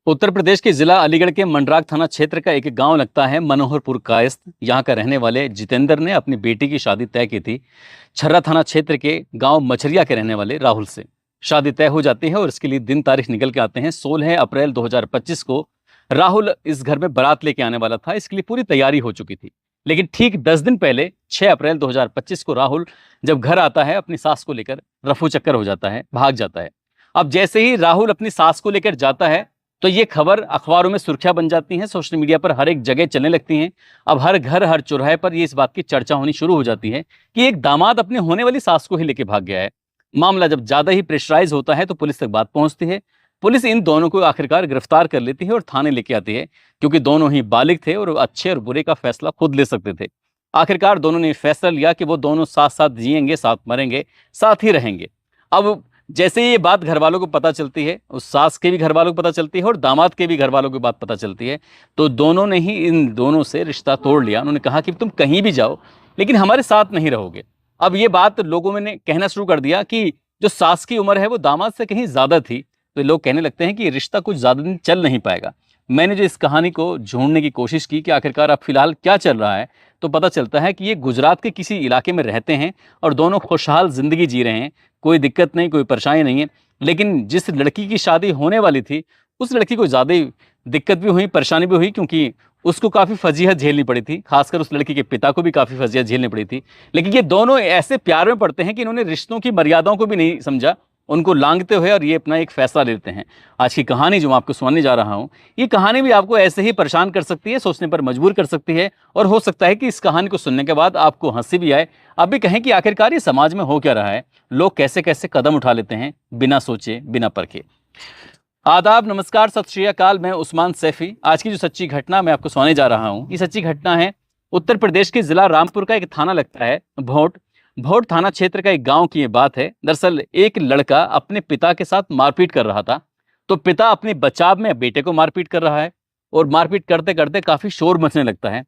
उत्तर प्रदेश के जिला अलीगढ़ के मंडराक थाना क्षेत्र का एक गांव लगता है मनोहरपुर कायस्थ। यहां का रहने वाले जितेंद्र ने अपनी बेटी की शादी तय की थी छर्रा थाना क्षेत्र के गांव मछरिया के रहने वाले राहुल से। शादी तय हो जाती है और इसके लिए दिन तारीख निकल के आते हैं। 16 अप्रैल 2025 को राहुल इस घर में बारात लेके आने वाला था। इसके लिए पूरी तैयारी हो चुकी थी, लेकिन ठीक 10 दिन पहले 6 अप्रैल 2025 को राहुल जब घर आता है अपनी सास को लेकर रफू चक्कर हो जाता है, भाग जाता है। अब जैसे ही राहुल अपनी सास को लेकर जाता है तो ये खबर अखबारों में सुर्खियां बन जाती हैं, सोशल मीडिया पर हर एक जगह चलने लगती हैं। अब हर घर हर चौराहे पर ये इस बात की चर्चा होनी शुरू हो जाती है कि एक दामाद अपने होने वाली सास को ही लेके भाग गया है। मामला जब ज्यादा ही प्रेशराइज होता है तो पुलिस तक बात पहुंचती है। पुलिस इन दोनों को आखिरकार गिरफ्तार कर लेती है और थाने लेके आती है, क्योंकि दोनों ही बालिग थे और अच्छे और बुरे का फैसला खुद ले सकते थे। आखिरकार दोनों ने फैसला लिया कि वो दोनों साथ साथ जिएंगे, साथ मरेंगे, साथ ही रहेंगे। अब जैसे ये बात घर वालों को पता चलती है, उस सास के भी घर वालों को पता चलती है और दामाद के भी घर वालों को बात पता चलती है, तो दोनों ने ही इन दोनों से रिश्ता तोड़ लिया। उन्होंने कहा कि तुम कहीं भी जाओ लेकिन हमारे साथ नहीं रहोगे। अब ये बात लोगों में ने कहना शुरू कर दिया कि जो सास की उम्र है वो दामाद से कहीं ज्यादा थी, तो लोग कहने लगते हैं कि ये रिश्ता कुछ ज्यादा दिन चल नहीं पाएगा। मैंने जो इस कहानी को ढूंढने की कोशिश की कि आखिरकार अब फिलहाल क्या चल रहा है, तो पता चलता है कि ये गुजरात के किसी इलाके में रहते हैं और दोनों खुशहाल जिंदगी जी रहे हैं। कोई दिक्कत नहीं, कोई परेशानी नहीं है। लेकिन जिस लड़की की शादी होने वाली थी उस लड़की को ज़्यादा ही दिक्कत भी हुई, परेशानी भी हुई, क्योंकि उसको काफ़ी फजीहत झेलनी पड़ी थी। खासकर उस लड़की के पिता को भी काफ़ी फजीहत झेलनी पड़ी थी। लेकिन ये दोनों ऐसे प्यार में पड़ते हैं कि इन्होंने रिश्तों की मर्यादाओं को भी नहीं समझा, उनको लांघते हुए और ये अपना एक फैसला लेते हैं। आज की कहानी जो मैं आपको सुनाने जा रहा हूँ, ये कहानी भी आपको ऐसे ही परेशान कर सकती है, सोचने पर मजबूर कर सकती है, और हो सकता है कि इस कहानी को सुनने के बाद आपको हंसी भी आए। आप भी कहें कि आखिरकार ये समाज में हो क्या रहा है, लोग कैसे कैसे कदम उठा लेते हैं बिना सोचे बिना परखे। आदाब, नमस्कार, सत श्री अकाल। मैं उस्मान सैफी। आज की जो सच्ची घटना मैं आपको सुनाने जा रहा हूँ, ये सच्ची घटना है उत्तर प्रदेश के जिला रामपुर का एक थाना लगता है भोट। भोट थाना क्षेत्र का एक गांव की ये बात है। दरअसल एक लड़का अपने पिता के साथ मारपीट कर रहा था, तो पिता अपने बचाव में बेटे को मारपीट कर रहा है और मारपीट करते करते काफी शोर मचने लगता है।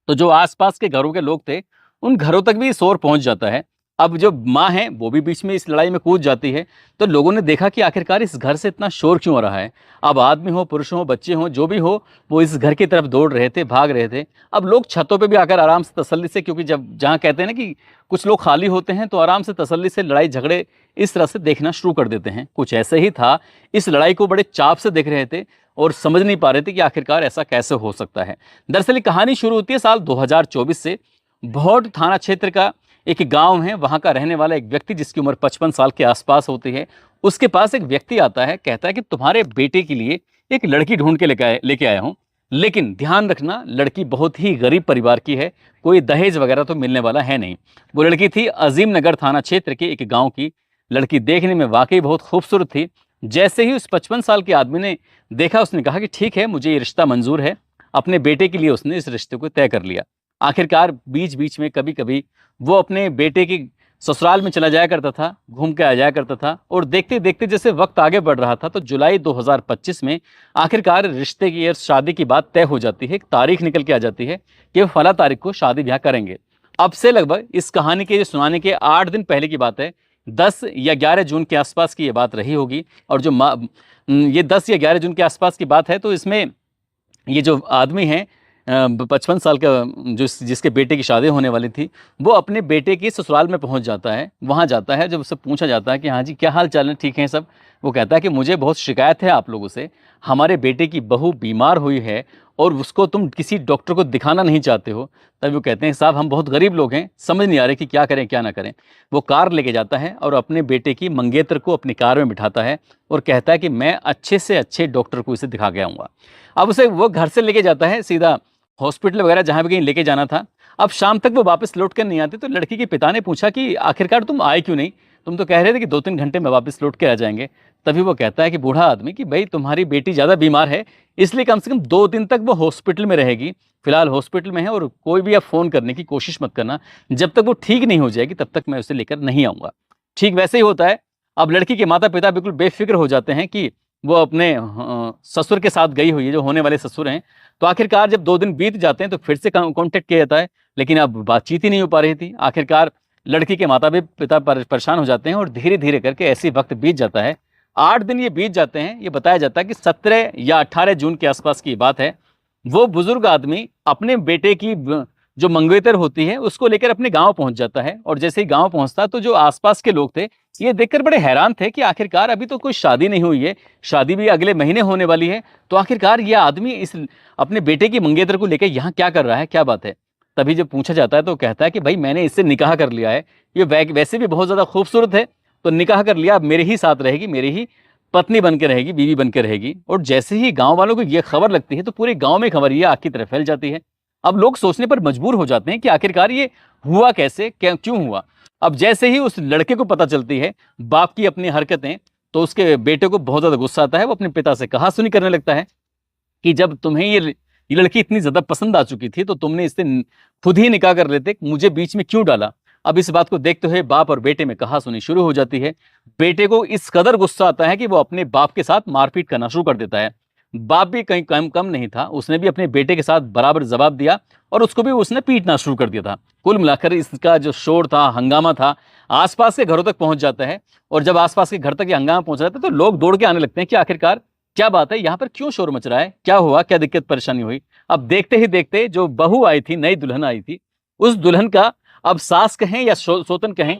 तो जो आसपास के घरों के लोग थे उन घरों तक भी शोर पहुंच जाता है। अब जो माँ है वो भी बीच में इस लड़ाई में कूद जाती है। तो लोगों ने देखा कि आखिरकार इस घर से इतना शोर क्यों हो रहा है। अब आदमी हो, पुरुष हो, बच्चे हो, जो भी हो, वो इस घर की तरफ दौड़ रहे थे, भाग रहे थे। अब लोग छतों पे भी आकर आराम से तसल्ली से, क्योंकि जब जहाँ कहते हैं ना कि कुछ लोग खाली होते हैं, तो आराम से तसल्ली से लड़ाई झगड़े इस तरह से देखना शुरू कर देते हैं। कुछ ऐसे ही था, इस लड़ाई को बड़े चाव से देख रहे थे और समझ नहीं पा रहे थे कि आखिरकार ऐसा कैसे हो सकता है। दरअसल ये कहानी शुरू होती है साल 2024 से। भौट थाना क्षेत्र का एक गांव है, वहां का रहने वाला एक व्यक्ति जिसकी उम्र 55 साल के आसपास होती है, उसके पास एक व्यक्ति आता है, कहता है कि तुम्हारे बेटे के लिए एक लड़की ढूंढ के लेके आया हूं, लेकिन ध्यान रखना लड़की बहुत ही गरीब परिवार की है, कोई दहेज वगैरह तो मिलने वाला है नहीं। वो लड़की थी अजीम नगर थाना क्षेत्र के एक गाँव की। लड़की देखने में वाकई बहुत खूबसूरत थी। जैसे ही उस 55 साल के आदमी ने देखा, उसने कहा कि ठीक है, मुझे ये रिश्ता मंजूर है। अपने बेटे के लिए उसने इस रिश्ते को तय कर लिया। आखिरकार बीच बीच में कभी कभी वो अपने बेटे की ससुराल में चला जाया करता था, घूम के आ जाया करता था, और देखते देखते जैसे वक्त आगे बढ़ रहा था तो जुलाई 2025 में आखिरकार रिश्ते की और शादी की बात तय हो जाती है। एक तारीख निकल के आ जाती है कि वो फला तारीख को शादी ब्याह करेंगे। अब से लगभग इस कहानी के सुनाने के 8 दिन पहले की बात है। 10 या 11 जून के आसपास की ये बात रही होगी। और जो ये 10 या 11 जून के आसपास की बात है, तो इसमें ये जो आदमी है 55 साल का, जो जिसके बेटे की शादी होने वाली थी, वो अपने बेटे के ससुराल में पहुंच जाता है। वहां जाता है, जब उससे पूछा जाता है कि हाँ जी क्या हाल चाल है, ठीक है सब, वो कहता है कि मुझे बहुत शिकायत है आप लोगों से, हमारे बेटे की बहू बीमार हुई है और उसको तुम किसी डॉक्टर को दिखाना नहीं चाहते हो। तब वो कहते हैं साहब हम बहुत गरीब लोग हैं, समझ नहीं आ रहे कि क्या करें क्या ना करें। वो कार लेके जाता है और अपने बेटे की मंगेतर को अपनी कार में बिठाता है और कहता है कि मैं अच्छे से अच्छे डॉक्टर को इसे दिखा के आऊँगा। अब उसे वो घर से लेके जाता है सीधा हॉस्पिटल वगैरह जहाँ भी कहीं लेके जाना था। अब शाम तक वो वापस लौट कर नहीं आते, तो लड़की के पिता ने पूछा कि आखिरकार तुम आए क्यों नहीं, तुम तो कह रहे थे कि 2-3 घंटे में वापस लौट के आ जाएंगे। तभी वो कहता है कि बूढ़ा आदमी कि भाई तुम्हारी बेटी ज़्यादा बीमार है, इसलिए कम से कम 2 दिन तक वो हॉस्पिटल में रहेगी। फिलहाल हॉस्पिटल में है और कोई भी आप फ़ोन करने की कोशिश मत करना, जब तक वो ठीक नहीं हो जाएगी तब तक मैं उसे लेकर नहीं आऊँगा। ठीक वैसे ही होता है। अब लड़की के माता पिता बिल्कुल बेफिक्र हो जाते हैं कि वो अपने ससुर के साथ गई हुई है, जो होने वाले ससुर हैं। तो आखिरकार जब 2 दिन बीत जाते हैं तो फिर से कांटेक्ट किया जाता है, लेकिन अब बातचीत ही नहीं हो पा रही थी। आखिरकार लड़की के माता भी पिता परेशान हो जाते हैं और धीरे धीरे करके ऐसे वक्त बीत जाता है। 8 दिन ये बीत जाते हैं। ये बताया जाता है कि 17 या 18 जून के आसपास की बात है। वो बुजुर्ग आदमी अपने बेटे की जो मंगेतर होती है उसको लेकर अपने गांव पहुंच जाता है, और जैसे ही गांव पहुंचता तो जो आसपास के लोग थे ये देखकर बड़े हैरान थे कि आखिरकार अभी तो कोई शादी नहीं हुई है, शादी भी अगले महीने होने वाली है, तो आखिरकार ये आदमी इस अपने बेटे की मंगेतर को लेकर यहाँ क्या कर रहा है, क्या बात है। तभी जब पूछा जाता है तो कहता है कि भाई मैंने इससे निकाह कर लिया है, ये वैसे भी बहुत ज्यादा खूबसूरत है, तो निकाह कर लिया, अब मेरे ही साथ रहेगी, मेरी ही पत्नी बन के रहेगी, बीवी बन के रहेगी। और जैसे ही गांव वालों को यह खबर लगती है तो पूरे गांव में खबर ये आग की तरफ फैल जाती है। अब लोग सोचने पर मजबूर हो जाते हैं कि आखिरकार ये हुआ कैसे, क्या क्यों हुआ। अब जैसे ही उस लड़के को पता चलती है बाप की अपनी हरकतें, तो उसके बेटे को बहुत ज्यादा गुस्सा आता है। वो अपने पिता से कहासुनी करने लगता है कि जब तुम्हें ये लड़की इतनी ज्यादा पसंद आ चुकी थी तो तुमने इससे खुद ही निकाह कर लेते, मुझे बीच में क्यों डाला। अब इस बात को देखते हुए बाप और बेटे में कहासुनी शुरू हो जाती है। बेटे को इस कदर गुस्सा आता है कि वो अपने बाप के साथ मारपीट करना शुरू कर देता है। बाप भी कहीं कम कम नहीं था, उसने भी अपने बेटे के साथ बराबर जवाब दिया और उसको भी उसने पीटना शुरू कर दिया था। कुल मिलाकर इसका जो शोर था, हंगामा था, आसपास के घरों तक पहुंच जाता है। और जब आसपास के घर तक ये हंगामा पहुंच जाता है तो लोग दौड़ के आने लगते हैं कि आखिरकार क्या बात है, यहाँ पर क्यों शोर मच रहा है, क्या हुआ, क्या दिक्कत परेशानी हुई। अब देखते ही देखते जो बहू आई थी, नई दुल्हन आई थी, उस दुल्हन का अब सास कहें या सोतन कहें,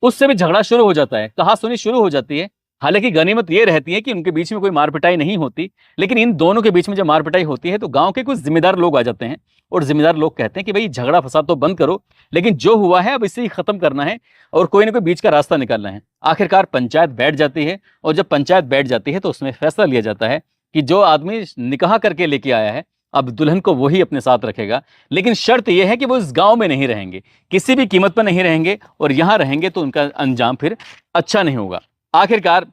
उससे भी झगड़ा शुरू हो जाता है, कहासुनी शुरू हो जाती है। हालांकि गनीमत ये रहती है कि उनके बीच में कोई मारपिटाई नहीं होती, लेकिन इन दोनों के बीच में जब मारपिटाई होती है तो गांव के कुछ जिम्मेदार लोग आ जाते हैं और जिम्मेदार लोग कहते हैं कि भाई झगड़ा फसाद तो बंद करो, लेकिन जो हुआ है अब इसे ही खत्म करना है और कोई ना कोई बीच का रास्ता निकालना है। आखिरकार पंचायत बैठ जाती है और जब पंचायत बैठ जाती है तो उसमें फैसला लिया जाता है कि जो आदमी निकाह करके लेके आया है अब दुल्हन को वही अपने साथ रखेगा, लेकिन शर्त यह है कि वो इस गांव में नहीं रहेंगे, किसी भी कीमत पर नहीं रहेंगे, और यहां रहेंगे तो उनका अंजाम फिर अच्छा नहीं होगा। आखिरकार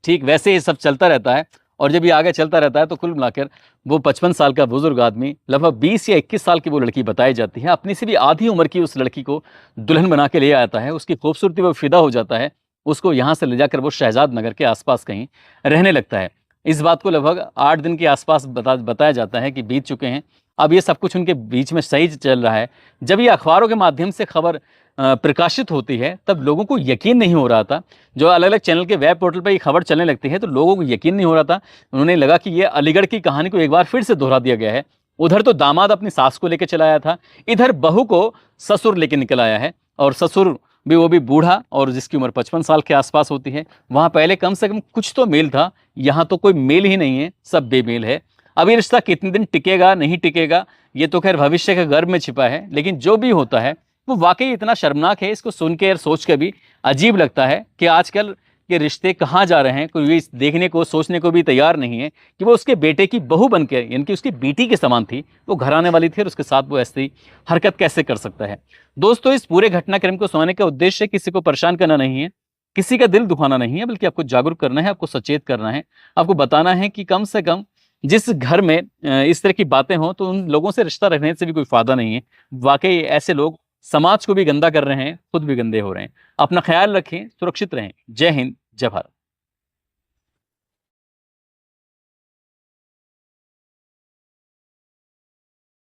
ठीक वैसे ही सब चलता रहता है, और जब ये आगे चलता रहता है तो कुल मिलाकर वो 55 साल का बुजुर्ग आदमी लगभग 20 या 21 साल की वो लड़की बताई जाती है, अपनी से भी आधी उम्र की उस लड़की को दुल्हन बना के ले आता है। उसकी खूबसूरती वो फिदा हो जाता है, उसको यहाँ से ले जाकर वो शहजाद नगर के आसपास कहीं रहने लगता है। इस बात को लगभग 8 दिन के आसपास बताया जाता है कि बीत चुके हैं। अब ये सब कुछ उनके बीच में सही चल रहा है। जब ये अखबारों के माध्यम से खबर प्रकाशित होती है तब लोगों को यकीन नहीं हो रहा था। जो अलग अलग चैनल के वेब पोर्टल पर ये खबर चलने लगती है तो लोगों को यकीन नहीं हो रहा था। उन्होंने लगा कि ये अलीगढ़ की कहानी को एक बार फिर से दोहरा दिया गया है। उधर तो दामाद अपनी सास को लेकर चला आया था, इधर बहू को ससुर लेकर निकल आया है, और ससुर भी वो भी बूढ़ा और जिसकी उम्र 55 साल के आसपास होती है। वहां पहले कम से कम कुछ तो मेल था, यहाँ तो कोई मेल ही नहीं है, सब बेमेल है। अब ये रिश्ता कितने दिन टिकेगा नहीं टिकेगा ये तो खैर भविष्य के गर्भ में छिपा है, लेकिन जो भी होता है वो वाकई इतना शर्मनाक है। इसको सुन के और सोच के भी अजीब लगता है कि आजकल के रिश्ते कहाँ जा रहे हैं। कोई इस देखने को सोचने को भी तैयार नहीं है कि वो उसके बेटे की बहू बन के, यानी कि उसकी बेटी के समान थी, वो घर आने वाली थी और उसके साथ वो ऐसी हरकत कैसे कर सकता है। दोस्तों, इस पूरे घटनाक्रम को सुनाने का उद्देश्य किसी को परेशान करना नहीं है, किसी का दिल दुखाना नहीं है, बल्कि आपको जागरूक करना है, आपको सचेत करना है, आपको बताना है कि कम से कम जिस घर में इस तरह की बातें हों तो उन लोगों से रिश्ता रखने से भी कोई फायदा नहीं है। वाकई ऐसे लोग समाज को भी गंदा कर रहे हैं, खुद भी गंदे हो रहे हैं। अपना ख्याल रखें, सुरक्षित रहें। जय हिंद, जय भारत।